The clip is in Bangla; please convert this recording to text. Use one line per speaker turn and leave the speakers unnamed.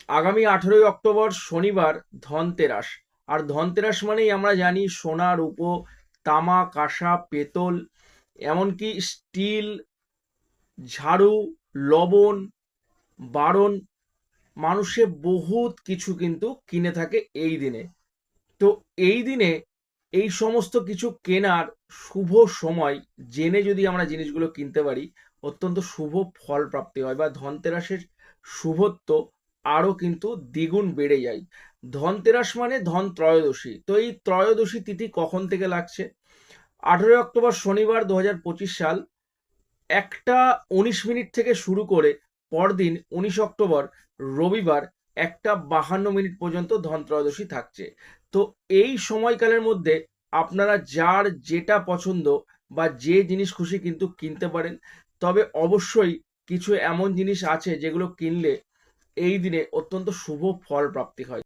আগামী 18ই অক্টোবর শনিবার ধনতেরাস। আর ধনতেরাস মানেই আমরা জানি সোনা, রূপো, তামা, কাঁসা, পেতল, এমনকি স্টিল, ঝাড়ু, লবণ, বারণ, মানুষে বহুত কিছু কিন্তু কিনে থাকে এই দিনে। তো এই দিনে এই সমস্ত কিছু কেনার শুভ সময় জেনে যদি আমরা জিনিসগুলো কিনতে পারি, অত্যন্ত শুভ ফল প্রাপ্তি হয় বা ধনতেরাসের শুভত্ব আরো কিন্তু দ্বিগুণ বেড়ে যায়। ধনতেরাস মানে ধন ত্রয়োদশী। তো এই ত্রয়োদশী তিথি কখন থেকে লাগছে? 18ই অক্টোবর শনিবার 2025 সাল 1টা 19 মিনিট থেকে শুরু করে পরদিন 19 অক্টোবর রবিবার 1টা 52 মিনিট পর্যন্ত ধন ত্রয়োদশী থাকছে। তো এই সময়কালের মধ্যে আপনারা যার যেটা পছন্দ বা যে জিনিস খুশি কিন্তু কিনতে পারেন। তবে অবশ্যই কিছু এমন জিনিস আছে যেগুলো কিনলে এই দিনে অত্যন্ত শুভ ফল প্রাপ্তি হয়।